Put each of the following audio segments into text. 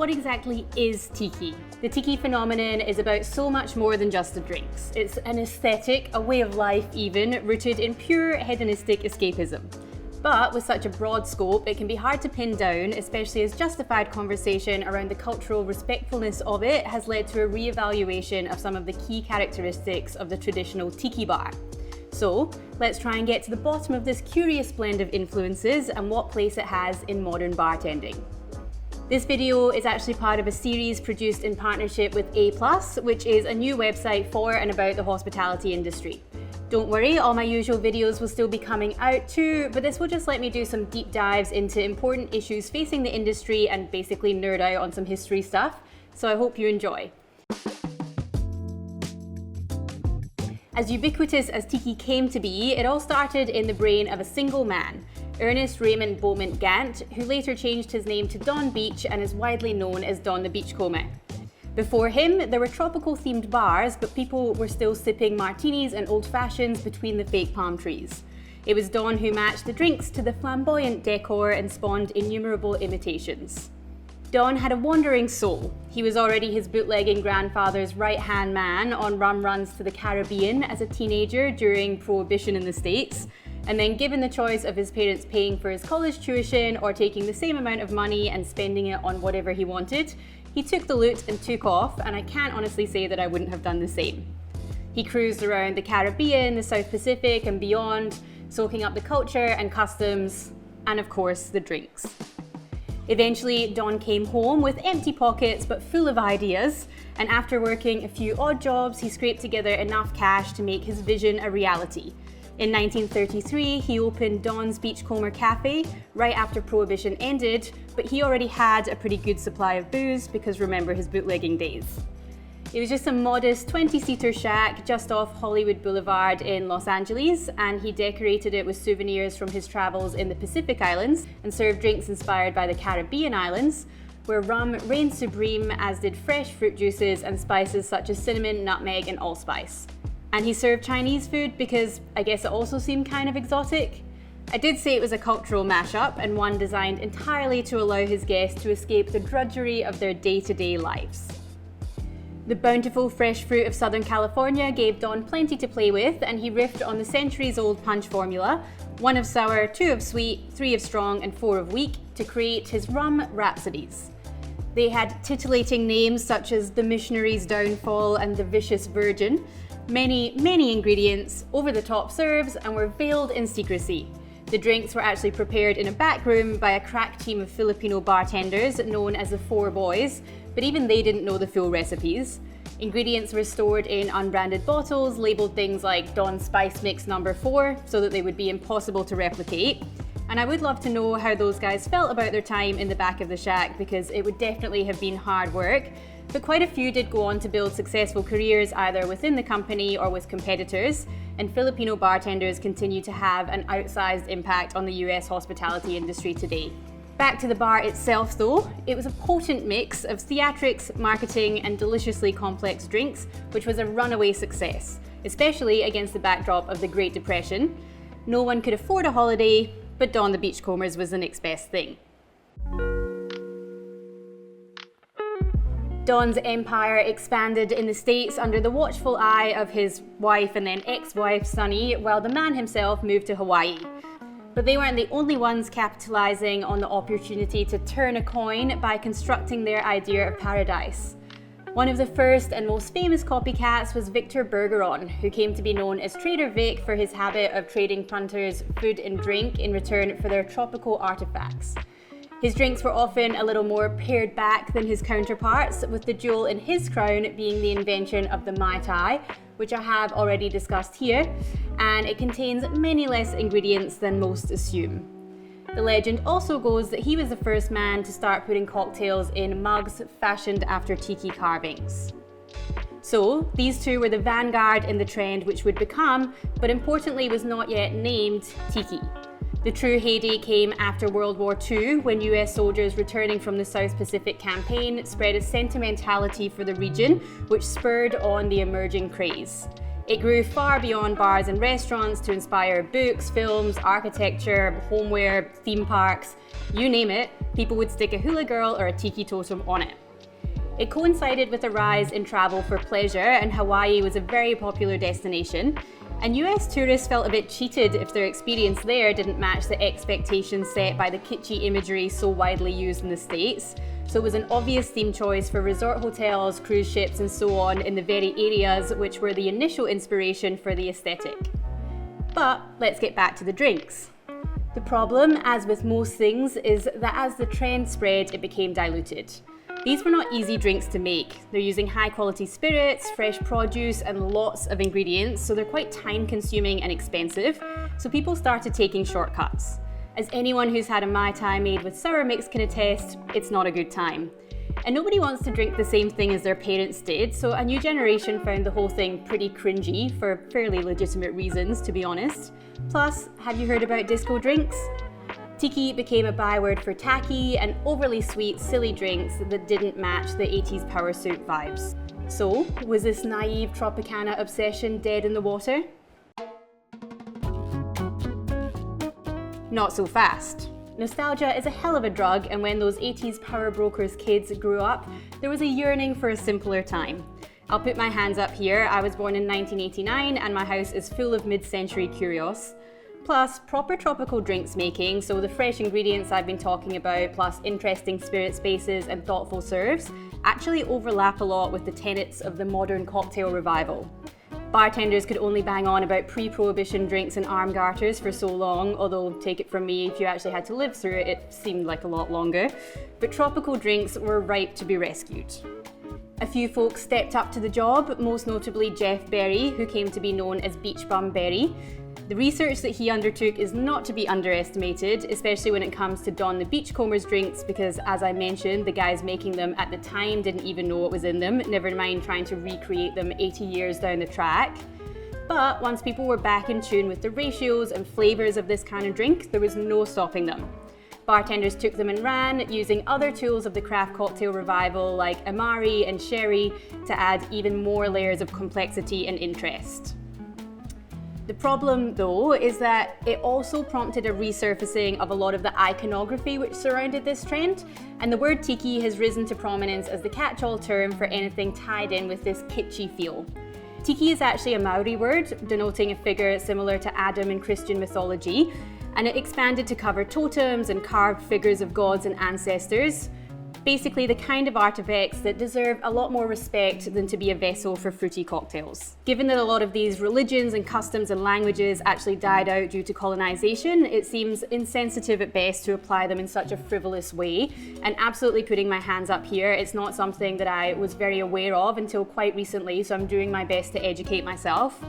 what exactly is tiki? The tiki phenomenon is about so much more than just the drinks. It's an aesthetic, a way of life even, rooted in pure hedonistic escapism. But with such a broad scope, it can be hard to pin down, especially as justified conversation around the cultural respectfulness of it has led to a re-evaluation of some of the key characteristics of the traditional tiki bar. So, let's try and get to the bottom of this curious blend of influences and what place it has in modern bartending. This video is actually part of a series produced in partnership with A+, which is a new website for and about the hospitality industry. Don't worry, all my usual videos will still be coming out too, but this will just let me do some deep dives into important issues facing the industry and basically nerd out on some history stuff, so I hope you enjoy. As ubiquitous as tiki came to be, it all started in the brain of a single man, Ernest Raymond Beaumont Gant, who later changed his name to Don Beach and is widely known as Don the Beachcomber. Before him, there were tropical-themed bars, but people were still sipping martinis and old fashions between the fake palm trees. It was Don who matched the drinks to the flamboyant decor and spawned innumerable imitations. Don had a wandering soul. He was already his bootlegging grandfather's right-hand man on rum runs to the Caribbean as a teenager during Prohibition in the States, and then given the choice of his parents paying for his college tuition or taking the same amount of money and spending it on whatever he wanted, he took the loot and took off, and I can't honestly say that I wouldn't have done the same. He cruised around the Caribbean, the South Pacific and beyond, soaking up the culture and customs, and of course, the drinks. Eventually, Don came home with empty pockets but full of ideas, and after working a few odd jobs, he scraped together enough cash to make his vision a reality. In 1933, he opened Don's Beachcomber Cafe right after Prohibition ended, but he already had a pretty good supply of booze because remember his bootlegging days. It was just a modest 20-seater shack just off Hollywood Boulevard in Los Angeles, and he decorated it with souvenirs from his travels in the Pacific Islands and served drinks inspired by the Caribbean islands, where rum reigned supreme, as did fresh fruit juices and spices such as cinnamon, nutmeg, and allspice. And he served Chinese food because I guess it also seemed kind of exotic. I did say it was a cultural mashup and one designed entirely to allow his guests to escape the drudgery of their day-to-day lives. The bountiful fresh fruit of Southern California gave Don plenty to play with, and he riffed on the centuries-old punch formula, 1 of sour, 2 of sweet, 3 of strong, and 4 of weak, to create his rum rhapsodies. They had titillating names such as the Missionary's Downfall and the Vicious Virgin, many ingredients, over-the-top serves, and were veiled in secrecy. The drinks were actually prepared in a back room by a crack team of Filipino bartenders known as the Four Boys, but even they didn't know the full recipes. Ingredients were stored in unbranded bottles, labeled things like Don Spice Mix No. 4, so that they would be impossible to replicate. And I would love to know how those guys felt about their time in the back of the shack, because it would definitely have been hard work. But quite a few did go on to build successful careers either within the company or with competitors, and Filipino bartenders continue to have an outsized impact on the US hospitality industry today. Back to the bar itself though, it was a potent mix of theatrics, marketing, and deliciously complex drinks, which was a runaway success, especially against the backdrop of the Great Depression. No one could afford a holiday, but Don the Beachcombers was the next best thing. Don's empire expanded in the States under the watchful eye of his wife and then ex-wife Sunny, while the man himself moved to Hawaii. But they weren't the only ones capitalizing on the opportunity to turn a coin by constructing their idea of paradise. One of the first and most famous copycats was Victor Bergeron, who came to be known as Trader Vic for his habit of trading punters food and drink in return for their tropical artifacts. His drinks were often a little more pared back than his counterparts, with the jewel in his crown being the invention of the Mai Tai, which I have already discussed here, and it contains many less ingredients than most assume. The legend also goes that he was the first man to start putting cocktails in mugs fashioned after tiki carvings. So, these two were the vanguard in the trend which would become, but importantly was not yet named, tiki. The true heyday came after World War II, when US soldiers returning from the South Pacific campaign spread a sentimentality for the region, which spurred on the emerging craze. It grew far beyond bars and restaurants to inspire books, films, architecture, homeware, theme parks, you name it, people would stick a hula girl or a tiki totem on it. It coincided with a rise in travel for pleasure, and Hawaii was a very popular destination. And US tourists felt a bit cheated if their experience there didn't match the expectations set by the kitschy imagery so widely used in the States. So it was an obvious theme choice for resort hotels, cruise ships, and so on in the very areas which were the initial inspiration for the aesthetic. But let's get back to the drinks. The problem, as with most things, is that as the trend spread, it became diluted. These were not easy drinks to make. They're using high quality spirits, fresh produce, and lots of ingredients, so they're quite time consuming and expensive, so people started taking shortcuts. As anyone who's had a Mai Tai made with sour mix can attest, it's not a good time. And nobody wants to drink the same thing as their parents did, so a new generation found the whole thing pretty cringy for fairly legitimate reasons, to be honest. Plus, have you heard about disco drinks? Tiki became a byword for tacky and overly sweet, silly drinks that didn't match the 80s power suit vibes. So, was this naive Tropicana obsession dead in the water? Not so fast. Nostalgia is a hell of a drug, and when those 80s power brokers kids grew up, there was a yearning for a simpler time. I'll put my hands up here. I was born in 1989 and my house is full of mid-century curios. Plus, proper tropical drinks making, so the fresh ingredients I've been talking about, plus interesting spirit spaces and thoughtful serves, actually overlap a lot with the tenets of the modern cocktail revival. Bartenders could only bang on about pre-prohibition drinks and arm garters for so long, although take it from me, if you actually had to live through it, it seemed like a lot longer. But tropical drinks were ripe to be rescued. A few folks stepped up to the job, most notably Jeff Berry, who came to be known as Beachbum Berry. The research that he undertook is not to be underestimated, especially when it comes to Don the Beachcomber's drinks, because as I mentioned, the guys making them at the time didn't even know what was in them, never mind trying to recreate them 80 years down the track. But once people were back in tune with the ratios and flavors of this kind of drink, there was no stopping them. Bartenders took them and ran, using other tools of the craft cocktail revival like amari and sherry to add even more layers of complexity and interest. The problem, though, is that it also prompted a resurfacing of a lot of the iconography which surrounded this trend, and the word tiki has risen to prominence as the catch-all term for anything tied in with this kitschy feel. Tiki is actually a Maori word, denoting a figure similar to Adam in Christian mythology, and it expanded to cover totems and carved figures of gods and ancestors. Basically the kind of artifacts that deserve a lot more respect than to be a vessel for fruity cocktails. Given that a lot of these religions and customs and languages actually died out due to colonization, it seems insensitive at best to apply them in such a frivolous way. And absolutely putting my hands up here, it's not something that I was very aware of until quite recently, so I'm doing my best to educate myself.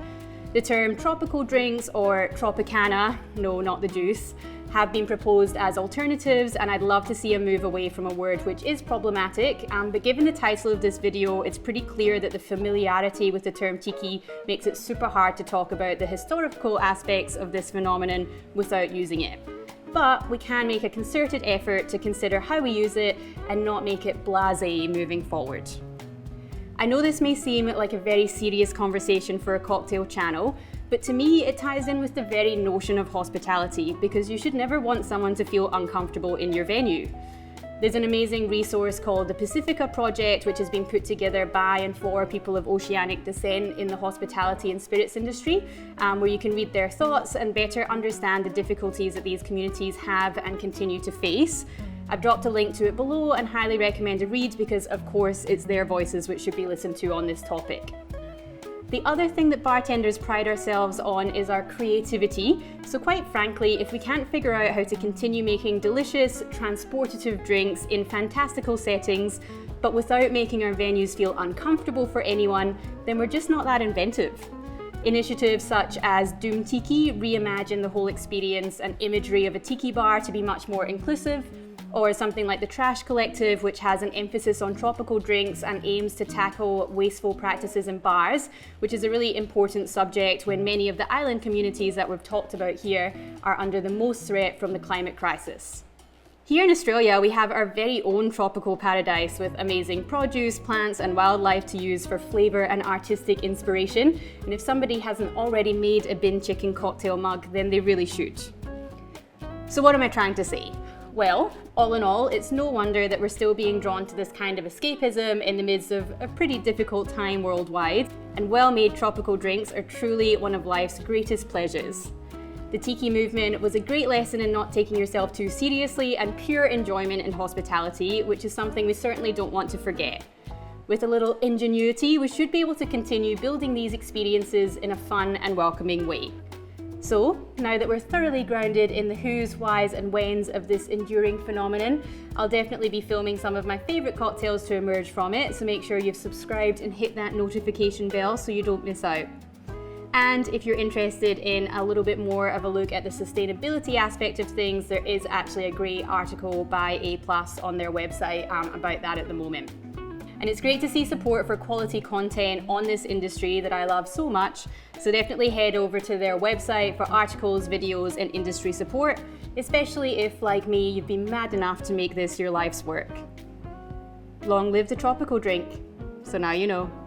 The term tropical drinks or Tropicana, no, not the juice, have been proposed as alternatives, and I'd love to see a move away from a word which is problematic, but given the title of this video, it's pretty clear that the familiarity with the term tiki makes it super hard to talk about the historical aspects of this phenomenon without using it. But we can make a concerted effort to consider how we use it and not make it blasé moving forward. I know this may seem like a very serious conversation for a cocktail channel, but to me, it ties in with the very notion of hospitality, because you should never want someone to feel uncomfortable in your venue. There's an amazing resource called the Pacifica Project, which has been put together by and for people of oceanic descent in the hospitality and spirits industry, where you can read their thoughts and better understand the difficulties that these communities have and continue to face. I've dropped a link to it below and highly recommend a read because, of course, it's their voices which should be listened to on this topic. The other thing that bartenders pride ourselves on is our creativity. So quite frankly, if we can't figure out how to continue making delicious, transportative drinks in fantastical settings, but without making our venues feel uncomfortable for anyone, then we're just not that inventive. Initiatives such as Doom Tiki reimagine the whole experience and imagery of a tiki bar to be much more inclusive, or something like the Trash Collective, which has an emphasis on tropical drinks and aims to tackle wasteful practices in bars, which is a really important subject when many of the island communities that we've talked about here are under the most threat from the climate crisis. Here in Australia, we have our very own tropical paradise with amazing produce, plants and wildlife to use for flavour and artistic inspiration. And if somebody hasn't already made a bin chicken cocktail mug, then they really should. So what am I trying to say? Well, all in all, it's no wonder that we're still being drawn to this kind of escapism in the midst of a pretty difficult time worldwide, and well-made tropical drinks are truly one of life's greatest pleasures. The Tiki movement was a great lesson in not taking yourself too seriously and pure enjoyment in hospitality, which is something we certainly don't want to forget. With a little ingenuity, we should be able to continue building these experiences in a fun and welcoming way. So, now that we're thoroughly grounded in the who's, whys and whens of this enduring phenomenon, I'll definitely be filming some of my favourite cocktails to emerge from it, so make sure you've subscribed and hit that notification bell so you don't miss out. And if you're interested in a little bit more of a look at the sustainability aspect of things, there is actually a great article by A+ on their website about that at the moment. And it's great to see support for quality content on this industry that I love so much, so definitely head over to their website for articles, videos and industry support, especially if, like me, you've been mad enough to make this your life's work. Long live the tropical drink. So now you know.